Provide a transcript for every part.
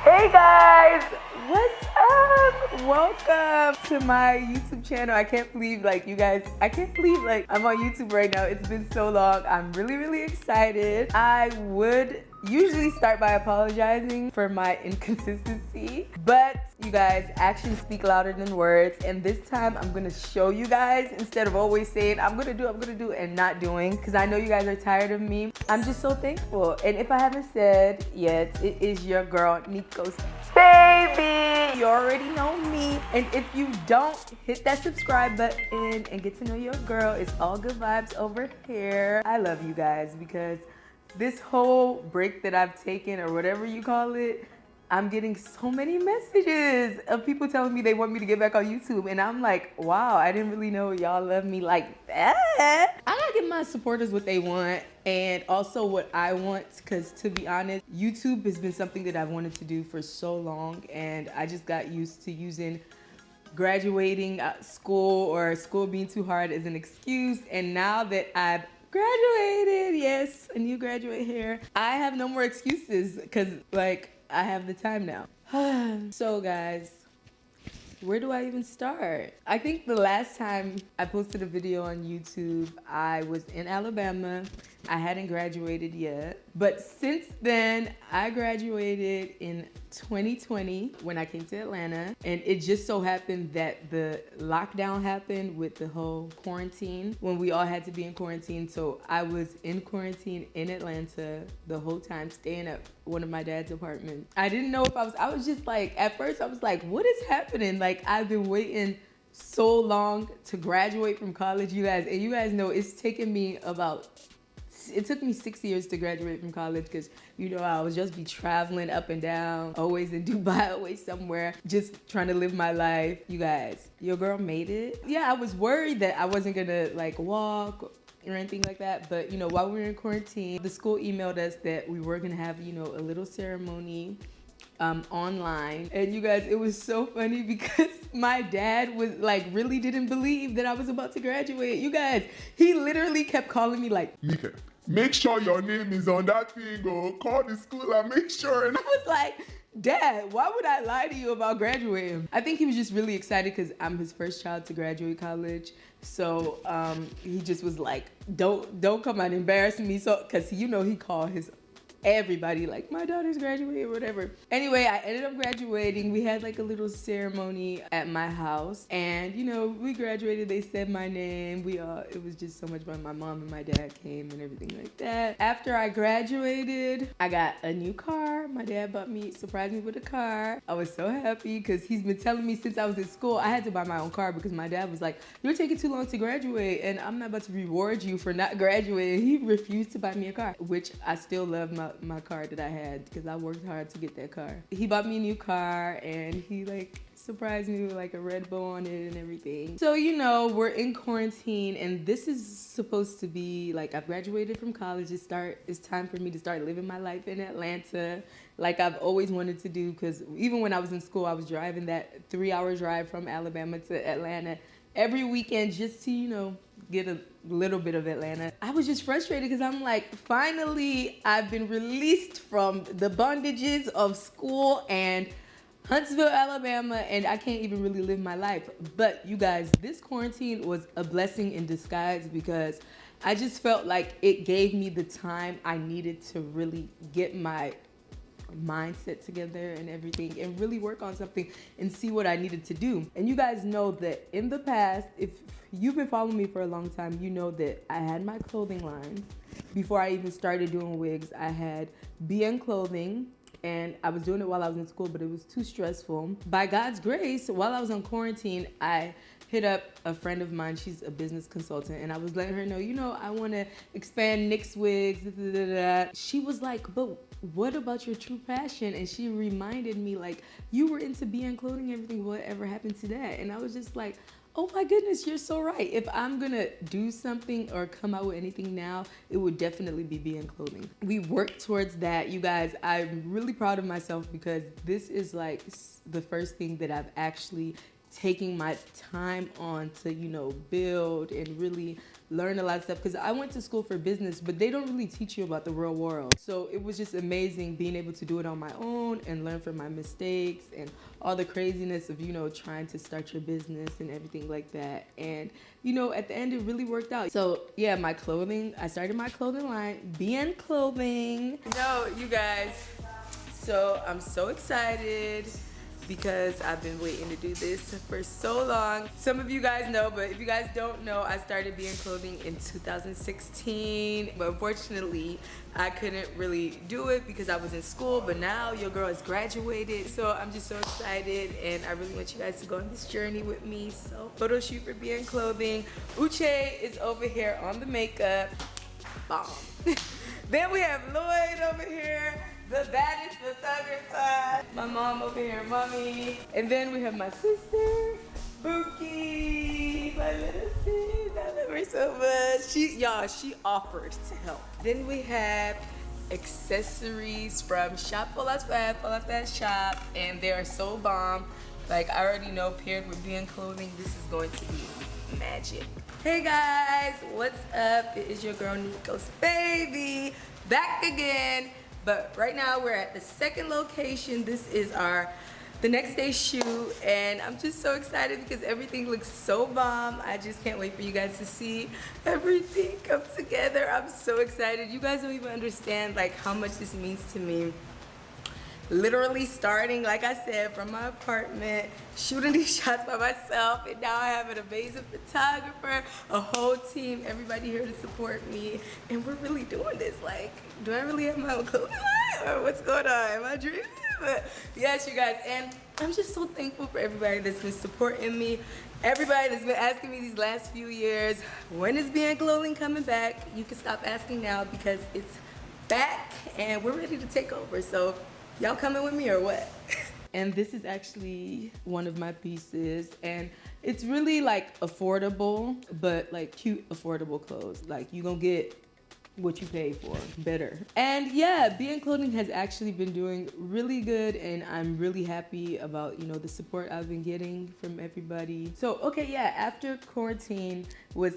Hey guys, what's up? Welcome to my YouTube channel. I can't believe I'm on YouTube right now. It's been so long. I'm really excited. I would usually start by apologizing for my inconsistency, but you guys, actions speak louder than words, and this time I'm gonna show you guys instead of always saying I'm gonna do and not doing, because I know you guys are tired of me. I'm just so thankful. And if I haven't said yet, it is your girl Nico's baby. You already know me, and if you don't, hit that subscribe button and get to know your girl. It's all good vibes over here. I love you guys because this whole break that I've taken, or whatever you call it, I'm getting so many messages of people telling me they want me to get back on YouTube. And I'm like, wow, I didn't really know y'all love me like that. I gotta give my supporters what they want and also what I want, because to be honest, YouTube has been something that I've wanted to do for so long, and I just got used to using graduating school or school being too hard as an excuse. And now that I've graduated, yes, a new graduate here, I have no more excuses because I have the time now. So guys, where do I even start? I think the last time I posted a video on YouTube, I was in Alabama. I hadn't graduated yet. But since then, I graduated in 2020 when I came to Atlanta. And it just so happened that the lockdown happened with the whole quarantine, when we all had to be in quarantine. So I was in quarantine in Atlanta the whole time, staying at one of my dad's apartments. I didn't know if I was just like, at first I was like, what is happening? Like, I've been waiting so long to graduate from college, you guys. And you guys know it took me 6 years to graduate from college, because I would just be traveling up and down, always in Dubai, always somewhere, just trying to live my life. You guys, your girl made it. Yeah, I was worried that I wasn't gonna walk or anything like that, but while we were in quarantine, the school emailed us that we were gonna have a little ceremony online. And you guys, it was so funny because my dad was really didn't believe that I was about to graduate. You guys, he literally kept calling me like, Nika, make sure your name is on that thing, or call the school and make sure. I was like, Dad, why would I lie to you about graduating? I think he was just really excited because I'm his first child to graduate college. So he just was like, don't come out and embarrass me. So, because he called his everybody like, my daughter's graduating or whatever. Anyway, I ended up graduating. We had a little ceremony at my house, and we graduated. They said my name. It was just so much fun. My mom and my dad came and everything like that. After I graduated, I got a new car. My dad surprised me with a car. I was so happy because he's been telling me since I was in school I had to buy my own car, because my dad was like, you're taking too long to graduate and I'm not about to reward you for not graduating. He refused to buy me a car, which I still love my car that I had, because I worked hard to get that car. He bought me a new car, and he surprised me with a red bow on it and everything. So we're in quarantine, and this is supposed to be I've graduated from college. It's time for me to start living my life in Atlanta like I've always wanted to do, because even when I was in school, I was driving that 3-hour drive from Alabama to Atlanta every weekend just to get a little bit of Atlanta. I was just frustrated because I'm like, finally, I've been released from the bondages of school and Huntsville, Alabama, and I can't even really live my life. But you guys, this quarantine was a blessing in disguise, because I just felt like it gave me the time I needed to really get my mindset together and everything, and really work on something and see what I needed to do. And you guys know that in the past, if you've been following me for a long time, you know that I had my clothing line. Before I even started doing wigs, I had BN Clothing, and I was doing it while I was in school, but it was too stressful. By God's grace, while I was on quarantine, I hit up a friend of mine. She's a business consultant, and I was letting her know, I want to expand NYX wigs. She was like, but what about your true passion? And she reminded me, you were into BN Clothing, everything, whatever happened to that? And I was just like, oh my goodness, you're so right. If I'm gonna do something or come out with anything now, it would definitely be BN Clothing. We worked towards that. You guys, I'm really proud of myself, because this is the first thing that I've actually taking my time on to, you know, build and really learn a lot of stuff. Because I went to school for business, but they don't really teach you about the real world. So it was just amazing being able to do it on my own and learn from my mistakes and all the craziness of, you know, trying to start your business and everything like that. And, you know, at the end, it really worked out. So yeah, my clothing, I started my clothing line, BN Clothing. No, you guys, so I'm so excited because I've been waiting to do this for so long. Some of you guys know, but if you guys don't know, I started BN Clothing in 2016. But unfortunately, I couldn't really do it because I was in school, but now your girl has graduated. So I'm just so excited, and I really want you guys to go on this journey with me. So photo shoot for BN Clothing. Uche is over here on the makeup. Bomb. Then we have Lloyd over here, the baddest photographer. My mom over here, mommy. And then we have my sister, Buki, my little sis. I love her so much. She offered to help. Then we have accessories from Shop Fall Out Fast Shop, and they are so bomb. Like, I already know, paired with BN Clothing, this is going to be magic. Hey guys, what's up? It is your girl Nikos Baby, back again. But right now we're at the second location. This is the next day shoot, and I'm just so excited because everything looks so bomb. I just can't wait for you guys to see everything come together. I'm so excited. You guys don't even understand like how much this means to me. Literally starting, like I said, from my apartment, shooting these shots by myself, and now I have an amazing photographer, a whole team, everybody here to support me, and we're really doing this. Like, do I really have my own clothing line, or what's going on? Am I dreaming? But yes, you guys, and I'm just so thankful for everybody that's been supporting me, everybody that's been asking me these last few years, when is BN Clothing coming back? You can stop asking now because it's back, and we're ready to take over. So y'all coming with me or what? And this is actually one of my pieces, and it's really like affordable, but like cute, affordable clothes. Like, you gonna get what you pay for, better. And yeah, BN Clothing has actually been doing really good, and I'm really happy about, you know, the support I've been getting from everybody. So okay, yeah, after quarantine was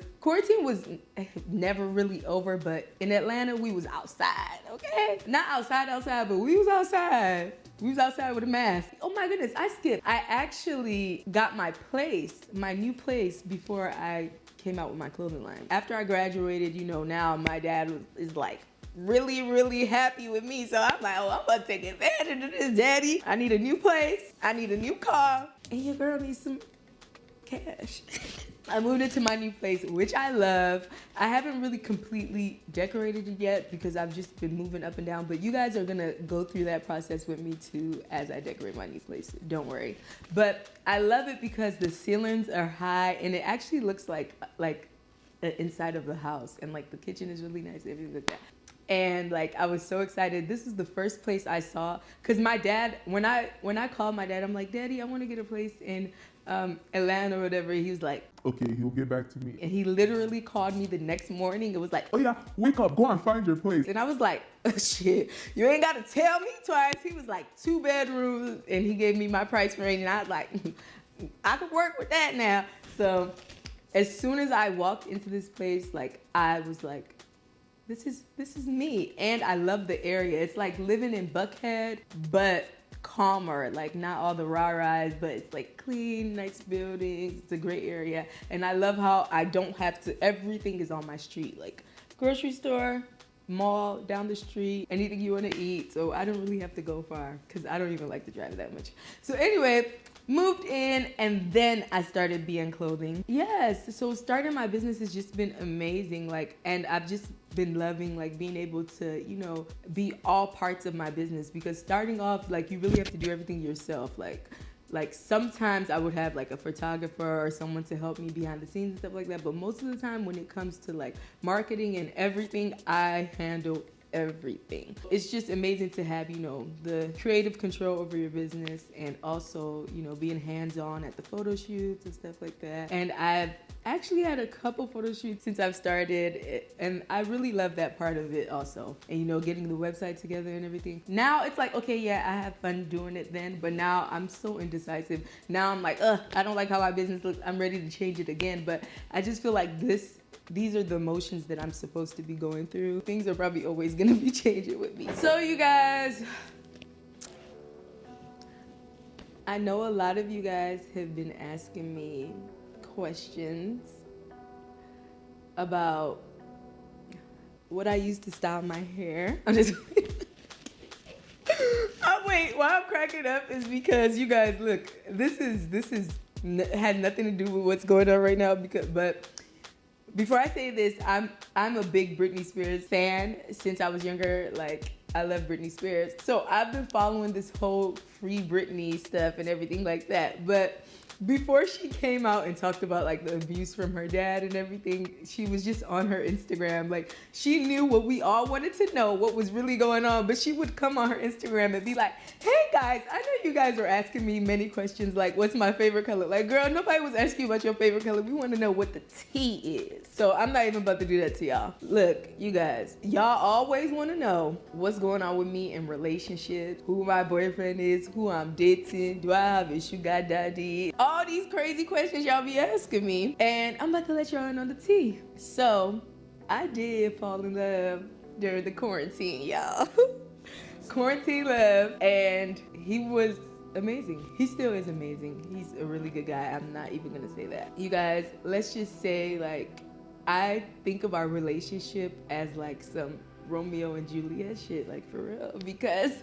never really over, but in Atlanta we was outside, okay? Not outside, but we was outside. We was outside with a mask. Oh my goodness, I skipped. I actually got my new place before I came out with my clothing line. After I graduated, you know, now my dad is like really, really happy with me. So I'm like, oh, I'm gonna take advantage of this, daddy. I need a new place. I need a new car. And your girl needs some cash. I moved into my new place, which I love. I haven't really completely decorated it yet because I've just been moving up and down, but you guys are gonna go through that process with me too as I decorate my new place, don't worry. But I love it because the ceilings are high, and it actually looks like inside of the house, and like the kitchen is really nice, everything like that. And like, I was so excited. This is the first place I saw, because my dad, when I called my dad, I'm like, Daddy, I want to get a place in Atlanta or whatever. He was like, Okay, he'll get back to me. and he literally called me the next morning. It was like, Oh yeah, wake up, go and find your place. and I was like, oh, shit, you ain't got to tell me twice. He was like 2 bedrooms, and he gave me my price range, and I was like, I could work with that now. So as soon as I walked into this place, like, I was like, this is me. And I love the area. It's like living in Buckhead, but calmer, like not all the rah-rahs, but it's like clean, nice buildings. It's a great area. And I love how I don't have to, everything is on my street, like grocery store, mall, down the street, anything you want to eat. So I don't really have to go far because I don't even like to drive that much. So anyway, moved in, and then I started BN Clothing. Yes, so starting my business has just been amazing. Like, and I've just been loving like being able to, you know, be all parts of my business, because starting off, like, you really have to do everything yourself. Like sometimes I would have like a photographer or someone to help me behind the scenes and stuff like that. But most of the time when it comes to like marketing and everything, I handle everything. It's just amazing to have, you know, the creative control over your business and also, you know, being hands-on at the photo shoots and stuff like that. And I've actually had a couple photo shoots since I've started, and I really love that part of it also. And, you know, getting the website together and everything. Now it's like, okay, yeah, I have fun doing it then, but now I'm so indecisive. Now I'm like, I don't like how my business looks. I'm ready to change it again. But I just feel like these are the emotions that I'm supposed to be going through. Things are probably always gonna be changing with me. So you guys, I know a lot of you guys have been asking me questions about what I used to style my hair. I'm just wait, why I'm cracking up is because you guys, look, this has nothing to do with what's going on right now, but before I say this, I'm a big Britney Spears fan since I was younger. Like, I love Britney Spears. So I've been following this whole Free Britney stuff and everything like that. But before she came out and talked about like the abuse from her dad and everything, she was just on her Instagram. Like, she knew what we all wanted to know, what was really going on, but she would come on her Instagram and be like, hey guys, I know you guys are asking me many questions like, what's my favorite color? Like, girl, nobody was asking you about your favorite color. We want to know what the tea is. So I'm not even about to do that to y'all. Look, you guys, y'all always want to know what's going on with me in relationships, who my boyfriend is, who I'm dating, do I have a sugar daddy? All these crazy questions y'all be asking me, and I'm about to let y'all in on the tea. So I did fall in love during the quarantine, y'all. Quarantine love, and he was amazing. He still is amazing. He's a really good guy. I'm not even gonna say that. You guys, let's just say, like, I think of our relationship as like some Romeo and Juliet shit, like, for real, because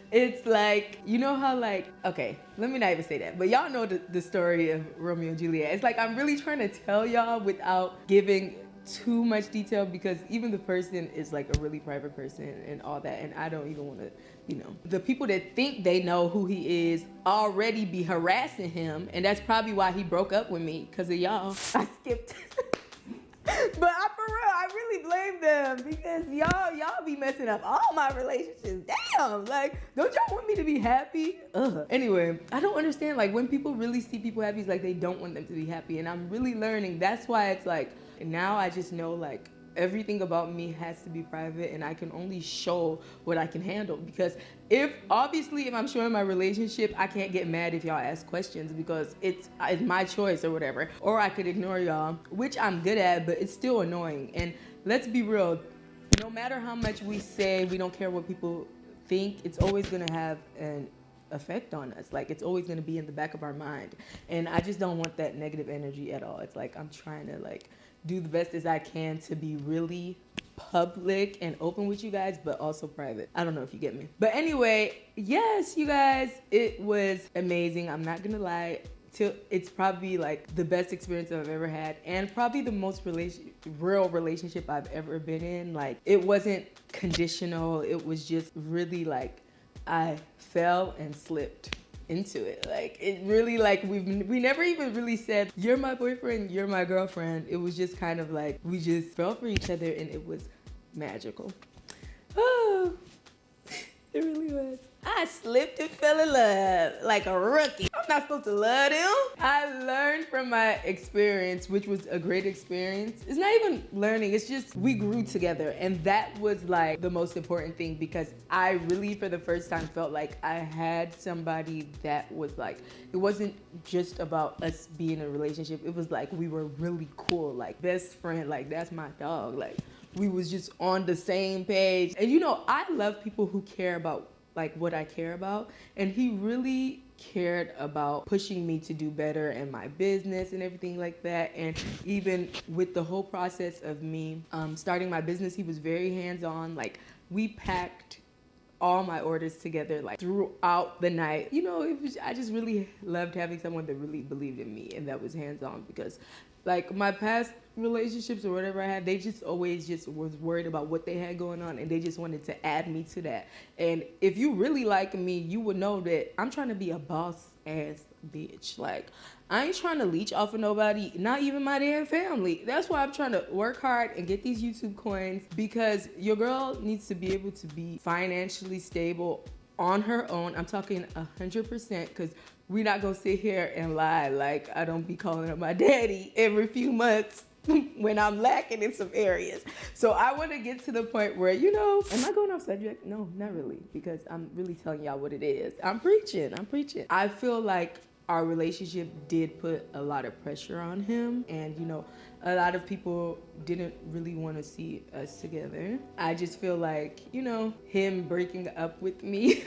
it's like, you know how, like, okay, let me not even say that, but y'all know the story of Romeo and Juliet. It's like I'm really trying to tell y'all without giving too much detail, because even the person is like a really private person and all that, and I don't even want to, you know, the people that think they know who he is already be harassing him, and that's probably why he broke up with me, because of y'all. I skipped. But for real, I really blame them, because y'all be messing up all my relationships. Damn, like, don't y'all want me to be happy? Anyway, I don't understand, like, when people really see people happy, it's like they don't want them to be happy, and I'm really learning. That's why it's like, now I just know, like, everything about me has to be private, and I can only show what I can handle, because if I'm showing my relationship, I can't get mad if y'all ask questions, because it's my choice or whatever. Or I could ignore y'all, which I'm good at, but it's still annoying. And let's be real, no matter how much we say we don't care what people think, it's always gonna have an effect on us. Like, it's always gonna be in the back of our mind. And I just don't want that negative energy at all. It's like I'm trying to, like, do the best as I can to be really public and open with you guys, but also private. I don't know if you get me. But anyway, yes, you guys, it was amazing. I'm not gonna lie. It's probably like the best experience I've ever had, and probably the most real relationship I've ever been in. Like, it wasn't conditional. It was just really like I fell and slipped into it. Like, it really, like, we never even really said, you're my boyfriend, you're my girlfriend. It was just kind of like we just fell for each other, and it was magical. Oh, it really was. I slipped and fell in love like a rookie. I'm not supposed to love him. I learned from my experience, which was a great experience. It's not even learning, it's just we grew together. And that was like the most important thing, because I really, for the first time, felt like I had somebody that was like, it wasn't just about us being in a relationship. It was like we were really cool, like best friend, like that's my dog. Like, we was just on the same page. And you know, I love people who care about like what I care about, and he really cared about pushing me to do better in my business and everything like that. And even with the whole process of me starting my business, he was very hands-on. Like, we packed all my orders together like throughout the night. You know, I just really loved having someone that really believed in me and that was hands-on, because like my past relationships or whatever I had, they just always just was worried about what they had going on, and they just wanted to add me to that. And if you really like me, you would know that I'm trying to be a boss ass bitch. Like, I ain't trying to leech off of nobody, not even my damn family. That's why I'm trying to work hard and get these YouTube coins, because your girl needs to be able to be financially stable on her own. I'm talking 100%, because we're not gonna sit here and lie like I don't be calling up my daddy every few months when I'm lacking in some areas. So I want to get to the point where, you know, am I going off subject? No, not really, because I'm really telling y'all what it is. I'm preaching. I feel like our relationship did put a lot of pressure on him, and you know, a lot of people didn't really want to see us together. I just feel like, you know, him breaking up with me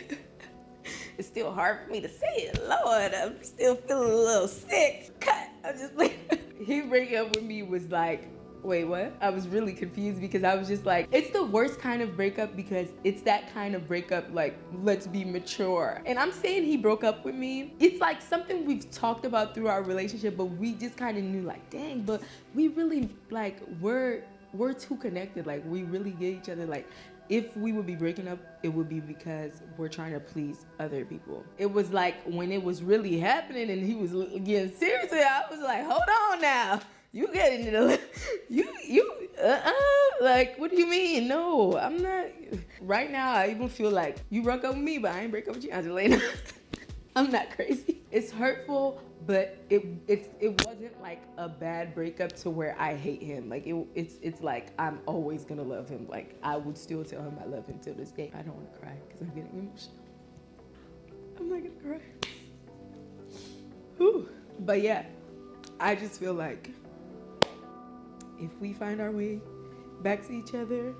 it's still hard for me to say it. Lord, I'm still feeling a little sick. Cut. I'm just like, he breaking up with me was like, wait, what? I was really confused, because I was just like, it's the worst kind of breakup, because it's that kind of breakup, like, let's be mature. And I'm saying he broke up with me. It's like something we've talked about through our relationship, but we just kind of knew, like, dang, but we really, like, we're too connected. Like, we really get each other. Like, if we would be breaking up, it would be because we're trying to please other people. It was like when it was really happening and he was getting serious, I was like, hold on now. You getting it? Like, what do you mean? No, I'm not. Right now, I even feel like you broke up with me, but I ain't break up with you, Angelina. I'm not crazy. It's hurtful, but it wasn't like a bad breakup to where I hate him. Like, it's like I'm always gonna love him. Like, I would still tell him I love him till this day. I don't want to cry because I'm getting emotional. I'm not gonna cry. Whew. But yeah, I just feel like if we find our way back to each other,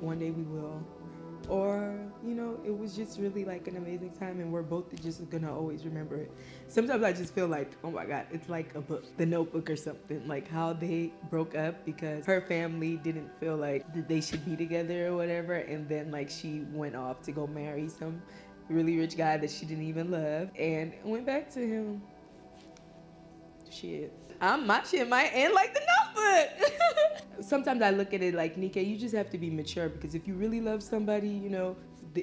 one day we will. Or, you know, it was just really like an amazing time, and we're both just gonna always remember it. Sometimes I just feel like, oh my God, it's like a book, The Notebook or something, like how they broke up because her family didn't feel like that they should be together or whatever, and then like she went off to go marry some really rich guy that she didn't even love and went back to him. Shit. My shit might end like The Notebook. Sometimes I look at it like, Nika, you just have to be mature, because if you really love somebody, you know,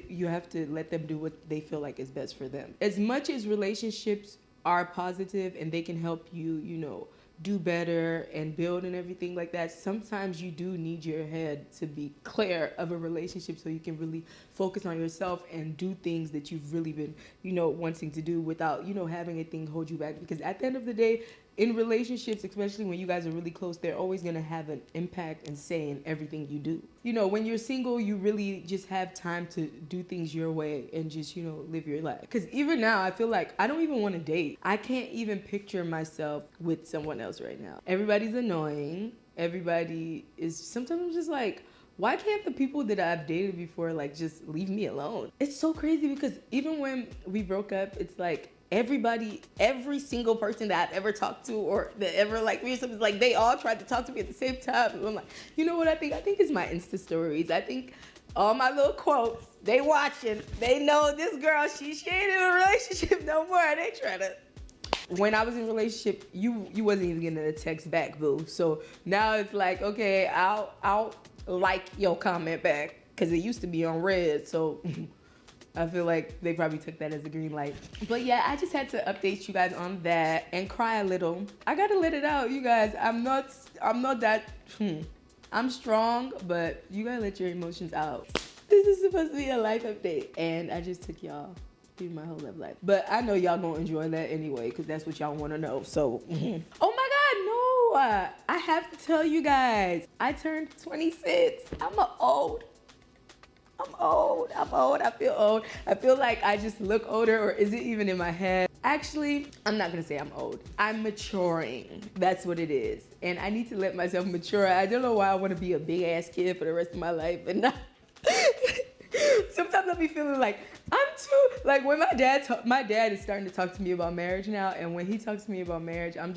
you have to let them do what they feel like is best for them. As much as relationships are positive and they can help you, you know, do better and build and everything like that, sometimes you do need your head to be clear of a relationship so you can really focus on yourself and do things that you've really been, you know, wanting to do without, you know, having a thing hold you back. Because at the end of the day, in relationships, especially when you guys are really close, they're always going to have an impact and say in everything you do. You know, when you're single, you really just have time to do things your way and just, you know, live your life. Because even now, I feel like I don't even want to date. I can't even picture myself with someone else right now. Everybody's annoying. Everybody is, sometimes I'm just like, why can't the people that I've dated before, like, just leave me alone? It's so crazy, because even when we broke up, it's like, every single person that I've ever talked to or that ever like me, something like they all tried to talk to me at the same time. And I'm like, you know what I think? I think it's my Insta stories. I think all my little quotes, they watching, they know this girl, she ain't in a relationship no more. They try to. When I was in a relationship, you wasn't even getting a text back, boo. So now it's like, okay, I'll like your comment back, because it used to be on red. So I feel like they probably took that as a green light. But yeah, I just had to update you guys on that and cry a little. I gotta let it out, you guys. I'm not that, I'm strong, but you gotta let your emotions out. This is supposed to be a life update, and I just took y'all through my whole life. But I know y'all gonna enjoy that anyway, because that's what y'all wanna know, so. Oh my God, no! I have to tell you guys, I turned 26. I'm old. I feel old. I feel like I just look older, or is it even in my head? Actually, I'm not gonna say I'm old. I'm maturing. That's what it is. And I need to let myself mature. I don't know why I wanna be a big ass kid for the rest of my life, but not. Sometimes I'll be feeling like I'm too, like when my dad is starting to talk to me about marriage now, and when he talks to me about marriage, I'm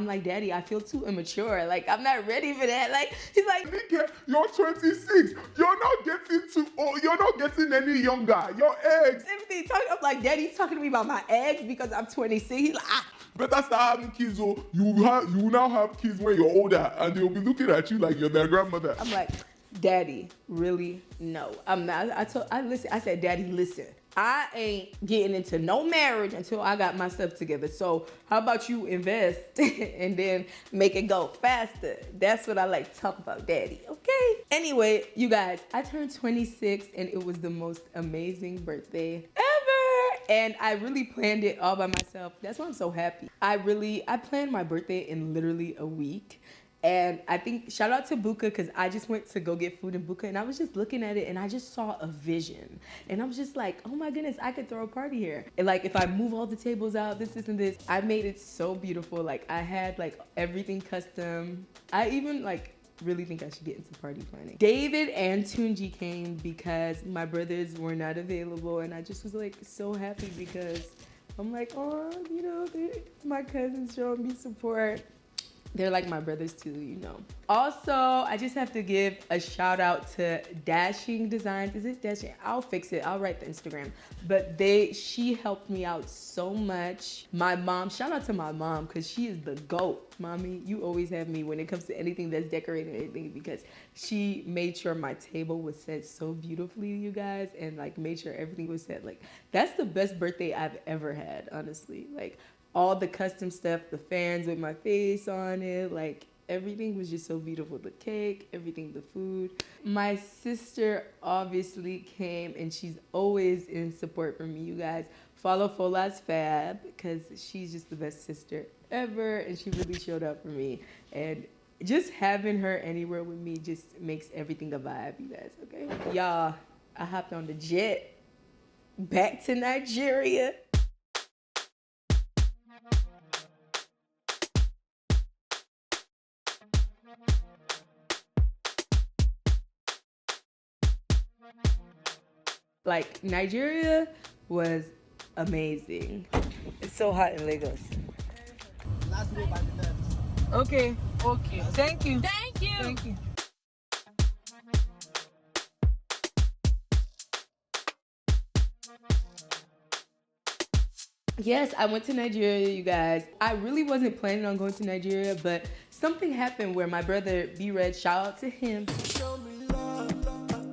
like, Daddy, I feel too immature. Like, I'm not ready for that. Like, he's like, Nika, you're 26. You're not getting too old. You're not getting any younger. Your eggs. Everything. I'm like, Daddy, you talking to me about my eggs because I'm 26? He's like, Better start having kids, or you will now have kids when you're older, and they'll be looking at you like you're their grandmother. I'm like, Daddy, really? No. I'm not. I said, Daddy, listen. I ain't getting into no marriage until I got my stuff together. So how about you invest and then make it go faster? That's what I like to talk about, Daddy. Okay. Anyway, you guys, I turned 26 and it was the most amazing birthday ever. And I really planned it all by myself. That's why I'm so happy. I planned my birthday in literally a week. And I think, shout out to Buka, because I just went to go get food in Buka and I was just looking at it and I just saw a vision. And I was just like, oh my goodness, I could throw a party here. And like, if I move all the tables out, this, and this, I made it so beautiful. Like, I had like everything custom. I even like really think I should get into party planning. David and Tunji came because my brothers were not available. And I just was like so happy because I'm like, oh, you know, my cousins showing me support. They're like my brothers too, you know. Also, I just have to give a shout out to Dashing Designs. Is it Dashing? I'll fix it. I'll write the Instagram. But she helped me out so much. My mom, shout out to my mom, because she is the GOAT. Mommy, you always have me when it comes to anything that's decorated or anything, because she made sure my table was set so beautifully, you guys, and like made sure everything was set. Like, that's the best birthday I've ever had, honestly. Like, all the custom stuff, the fans with my face on it, like everything was just so beautiful. The cake, everything, the food. My sister obviously came and she's always in support for me, you guys. Follow Fola's Fab because she's just the best sister ever and she really showed up for me. And just having her anywhere with me just makes everything a vibe, you guys, okay? Y'all, I hopped on the jet back to Nigeria. Like, Nigeria was amazing. It's so hot in Lagos. Last row by the left. Okay. Thank you. Thank you. Thank you. Yes, I went to Nigeria, you guys. I really wasn't planning on going to Nigeria, but something happened where my brother B-Red, shout out to him. Show me love,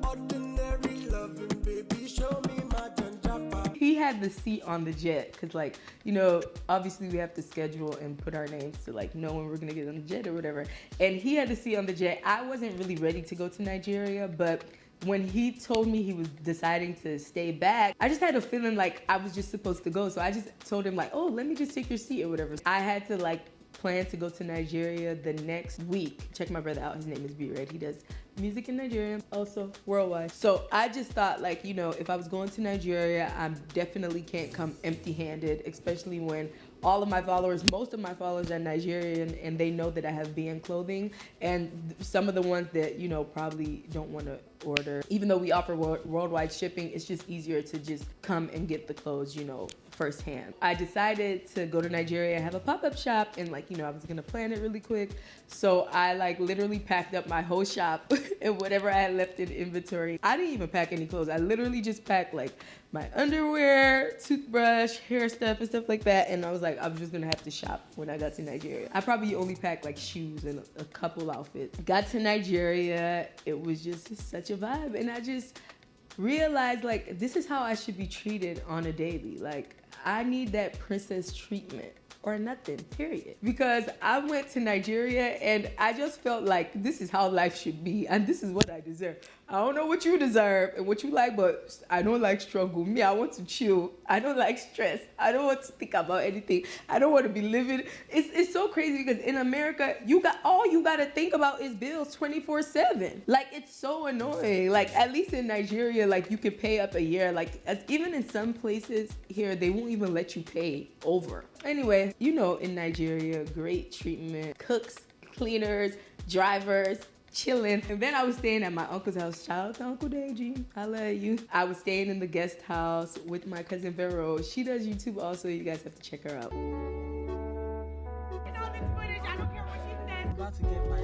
ordinary loving, baby. Show me my janjapa. He had the seat on the jet because, like, you know, obviously we have to schedule and put our names to like know when we're gonna get on the jet or whatever. And he had the seat on the jet. I wasn't really ready to go to Nigeria, but when he told me he was deciding to stay back, I just had a feeling like I was just supposed to go. So I just told him like, oh, let me just take your seat or whatever. I had to like plan to go to Nigeria the next week. Check my brother out. His name is B-Red. He does music in Nigeria, also worldwide. So I just thought like, you know, if I was going to Nigeria, I definitely can't come empty-handed, especially when all of my followers, most of my followers are Nigerian and they know that I have BN clothing. And some of the ones that, you know, probably don't want to order, even though we offer worldwide shipping, it's just easier to just come and get the clothes, you know, firsthand. I decided to go to Nigeria, have a pop-up shop, and like, you know, I was gonna plan it really quick. So I like literally packed up my whole shop and whatever I had left in inventory. I didn't even pack any clothes. I literally just packed like my underwear, toothbrush, hair stuff and stuff like that. And I was like, I was just gonna have to shop when I got to Nigeria. I probably only packed like shoes and a couple outfits. Got to Nigeria, it was just such a vibe. And I just realized like, this is how I should be treated on a daily. Like, I need that princess treatment or nothing, period. Because I went to Nigeria and I just felt like this is how life should be and this is what I deserve. I don't know what you deserve and what you like, but I don't like struggle. Me, I want to chill. I don't like stress. I don't want to think about anything. I don't want to be living. It's so crazy because in America, you got to think about is bills 24/7. Like, it's so annoying. Like, at least in Nigeria, like you could pay up a year. Like, even in some places here, they won't even let you pay over. Anyway, you know, in Nigeria, great treatment, cooks, cleaners, drivers, chilling. And then I was staying at my uncle's house. Shout out to Uncle Deji. I love you. I was staying in the guest house with my cousin Vero. She does YouTube also. You guys have to check her out. I'm about to get my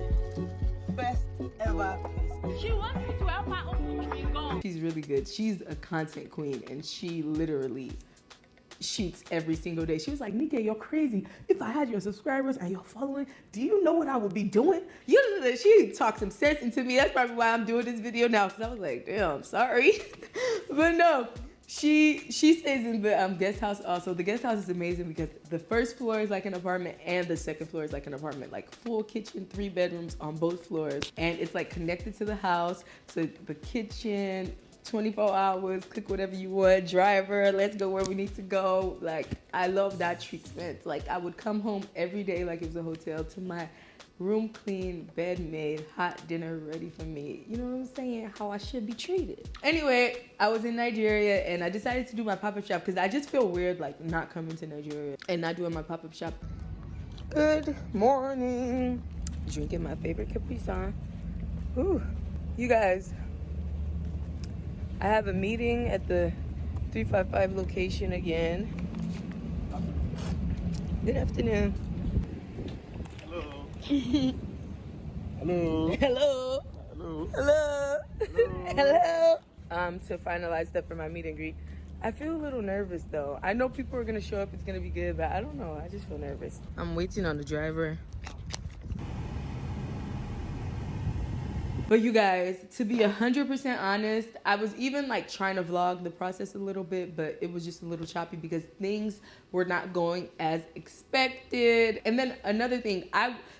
first ever piercing. She wants me to help her open chewing gum. She's really good. She's a content queen and she literally shoots every single day. She was like, Nika, you're crazy. If I had your subscribers and your following, do you know what I would be doing? She talked some sense into me. That's probably why I'm doing this video now, because I was like, damn, sorry. But no, she stays in the guest house also. The guest house is amazing because the first floor is like an apartment and the second floor is like an apartment, like full kitchen, 3 bedrooms on both floors. And it's like connected to the house. So the kitchen, 24 hours, cook whatever you want, driver, let's go where we need to go. Like, I love that treatment. Like, I would come home every day like it was a hotel, to my room clean, bed made, hot dinner ready for me. You know what I'm saying? How I should be treated. Anyway, I was in Nigeria and I decided to do my pop-up shop because I just feel weird like not coming to Nigeria and not doing my pop-up shop. Good morning. Drinking my favorite Capri Sun. Ooh, you guys, I have a meeting at the 355 location again. Good afternoon. Hello. Hello. Hello. Hello. Hello. To finalize stuff for my meet and greet. I feel a little nervous though. I know people are gonna show up, it's gonna be good, but I don't know. I just feel nervous. I'm waiting on the driver. But you guys, to be 100% honest, I was even like trying to vlog the process a little bit, but it was just a little choppy because things were not going as expected. And then another thing,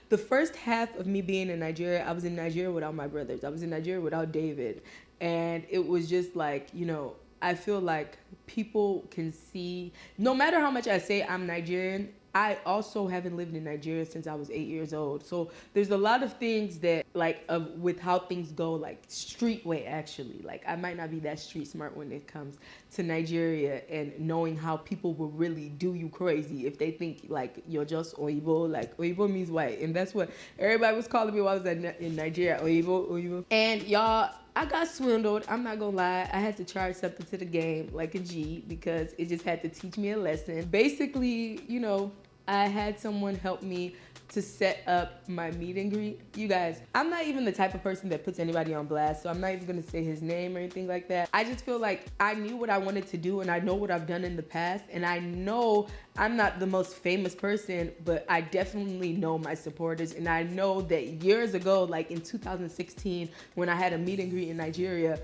the first half of me being in Nigeria, I was in Nigeria without my brothers. I was in Nigeria without David. And it was just like, you know, I feel like people can see, no matter how much I say I'm Nigerian, I also haven't lived in Nigeria since I was 8 years old. So there's a lot of things that, like, with how things go, like street way actually. Like, I might not be that street smart when it comes to Nigeria and knowing how people will really do you crazy if they think, like, you're just Oyibo. Like, Oyibo means white. And that's what everybody was calling me while I was in Nigeria, Oyibo. And y'all, I got swindled. I'm not gonna lie. I had to charge something to the game, like a G, because it just had to teach me a lesson. Basically, you know, I had someone help me to set up my meet and greet. You guys, I'm not even the type of person that puts anybody on blast, so I'm not even gonna say his name or anything like that. I just feel like I knew what I wanted to do and I know what I've done in the past, and I know I'm not the most famous person, but I definitely know my supporters, and I know that years ago, like in 2016, when I had a meet and greet in Nigeria,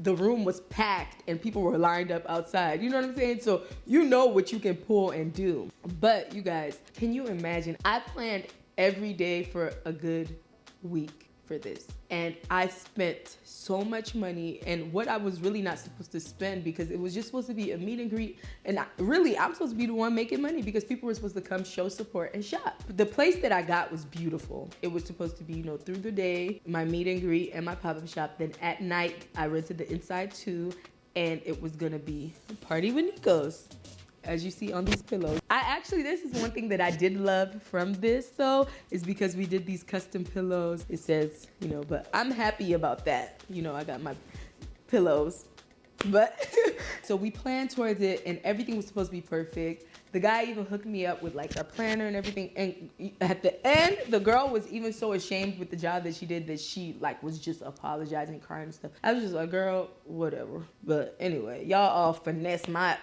the room was packed and people were lined up outside. You know what I'm saying? So you know what you can pull and do. But you guys, can you imagine? I planned every day for a good week for this. And I spent so much money, and what I was really not supposed to spend, because it was just supposed to be a meet and greet. And I'm supposed to be the one making money because people were supposed to come show support and shop. The place that I got was beautiful. It was supposed to be, you know, through the day, my meet and greet and my pop-up shop. Then at night, I rented the inside too, and it was gonna be a party with Nikos, as you see on these pillows. This is one thing that I did love from this though, is because we did these custom pillows. It says, you know, but I'm happy about that. You know, I got my pillows, but so we planned towards it and everything was supposed to be perfect. The guy even hooked me up with like a planner and everything. And at the end, the girl was even so ashamed with the job that she did that she like was just apologizing, crying and stuff. I was just like, girl, whatever. But anyway, y'all all finesse my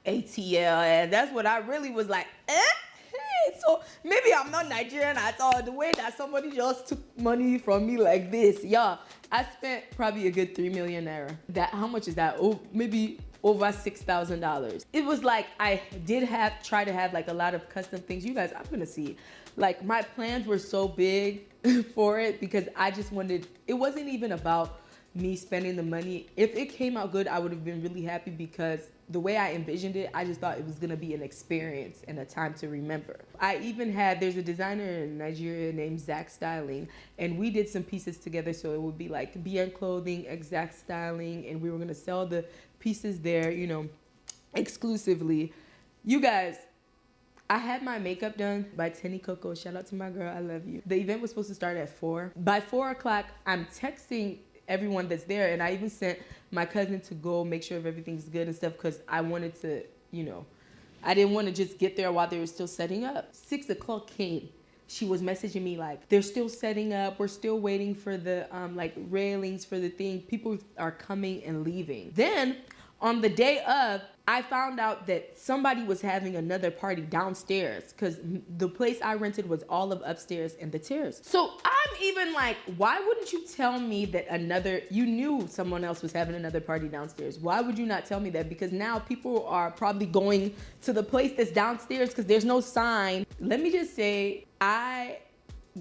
ATL, and that's what I really was like, Hey, so maybe I'm not Nigerian at all. The way that somebody just took money from me like this, y'all, I spent probably a good 3 million naira. How much is that? Oh, maybe over $6,000. It was like I did try to have like a lot of custom things. You guys, I'm gonna see. Like my plans were so big for it because I just wanted. It wasn't even about me spending the money. If it came out good, I would have been really happy because the way I envisioned it, I just thought it was gonna be an experience and a time to remember. There's a designer in Nigeria named Zach Styling, and we did some pieces together, so it would be like BN Clothing, Exact Styling, and we were gonna sell the pieces there, you know, exclusively. You guys, I had my makeup done by Tenny Coco. Shout out to my girl, I love you. The event was supposed to start at 4. By 4 o'clock, I'm texting everyone that's there, and I even sent my cousin to go make sure if everything's good and stuff because I wanted to, you know, I didn't want to just get there while they were still setting up. 6 o'clock came. She was messaging me like, they're still setting up. We're still waiting for the like railings for the thing. People are coming and leaving. Then On the day of, I found out that somebody was having another party downstairs because the place I rented was all of upstairs and the terrace. So I'm even like, why wouldn't you tell me that you knew someone else was having another party downstairs? Why would you not tell me that? Because now people are probably going to the place that's downstairs because there's no sign. Let me just say, I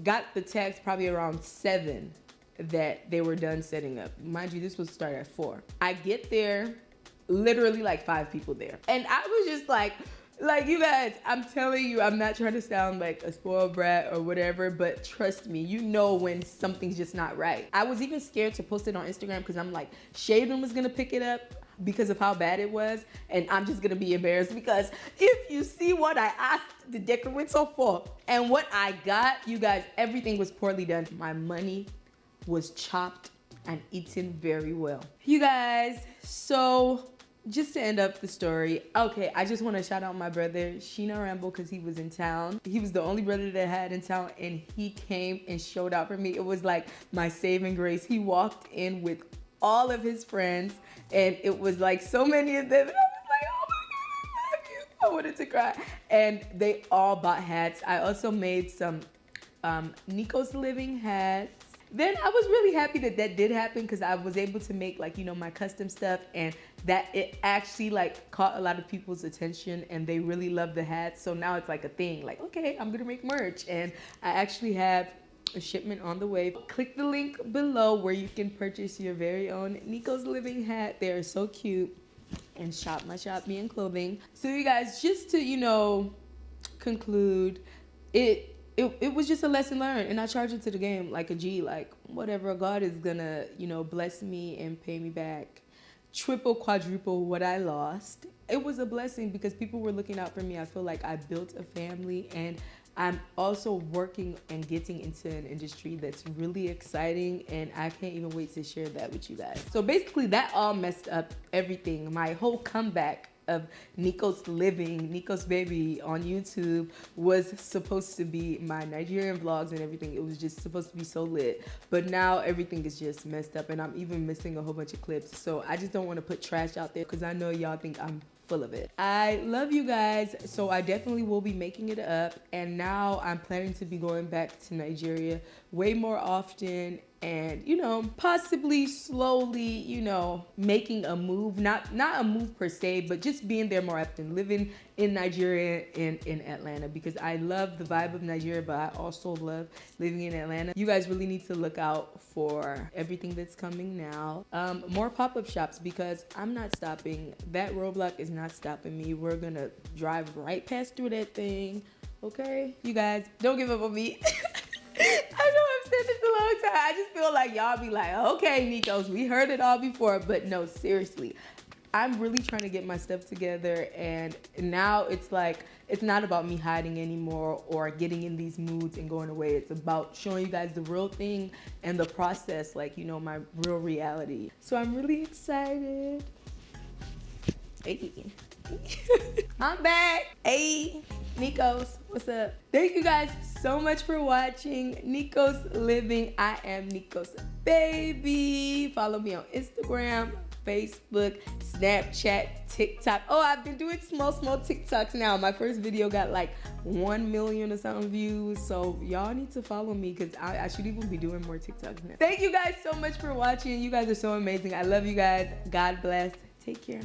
got the text probably around 7 that they were done setting up. Mind you, this was start at 4. I get there, literally like 5 people there. And I was just like you guys, I'm telling you, I'm not trying to sound like a spoiled brat or whatever, but trust me, you know when something's just not right. I was even scared to post it on Instagram because I'm like, Shade Room was gonna pick it up because of how bad it was, and I'm just gonna be embarrassed because if you see what I asked the decorator for and what I got, you guys, everything was poorly done. My money was chopped and eaten very well. You guys, so just to end up the story, okay, I just want to shout out my brother, Sheena Ramble, because he was in town. He was the only brother that I had in town, and he came and showed out for me. It was like my saving grace. He walked in with all of his friends, and it was like so many of them, and I was like, oh my God, I love you. I wanted to cry. And they all bought hats. I also made some Nico's Living hats. Then I was really happy that that did happen because I was able to make like, you know, my custom stuff, and that it actually like caught a lot of people's attention and they really loved the hats. So now it's like a thing, like, okay, I'm gonna make merch, and I actually have a shipment on the way. Click the link below where you can purchase your very own Nico's Living hat. They are so cute. And shop my shop me in clothing. So you guys, just to, you know, conclude, it was just a lesson learned, and I charged it to the game like a G, like whatever, God is gonna, you know, bless me and pay me back triple, quadruple what I lost. It was a blessing because people were looking out for me. I feel like I built a family, and I'm also working and getting into an industry that's really exciting, and I can't even wait to share that with you guys. So basically that all messed up everything. My whole comeback of Nico's Living, Nico's Baby on YouTube was supposed to be my Nigerian vlogs and everything. It was just supposed to be so lit. But now everything is just messed up, and I'm even missing a whole bunch of clips. So I just don't want to put trash out there because I know y'all think I'm full of it. I love you guys, so I definitely will be making it up, and now I'm planning to be going back to Nigeria way more often, and you know, possibly slowly, you know, making a move, not a move per se, but just being there more often, living in Nigeria and in Atlanta, because I love the vibe of Nigeria, but I also love living in Atlanta. You guys really need to look out for everything that's coming now. More pop-up shops, because I'm not stopping. That roadblock is not stopping me. We're gonna drive right past through that thing. Okay, you guys, don't give up on me. I know I've said this a long time. I just feel like y'all be like, okay, Nikos, we heard it all before. But no, seriously, I'm really trying to get my stuff together. And now it's like, it's not about me hiding anymore or getting in these moods and going away. It's about showing you guys the real thing and the process, like, you know, my real reality. So I'm really excited. Hey. I'm back. Hey, Nikos, what's up? Thank you guys so much for watching Nico's Living. I am Nico's Baby. Follow me on Instagram, Facebook, Snapchat, TikTok. Oh, I've been doing small TikToks now. My first video got like 1 million or something views. So y'all need to follow me because I should even be doing more TikToks now. Thank you guys so much for watching. You guys are so amazing. I love you guys. God bless. Take care.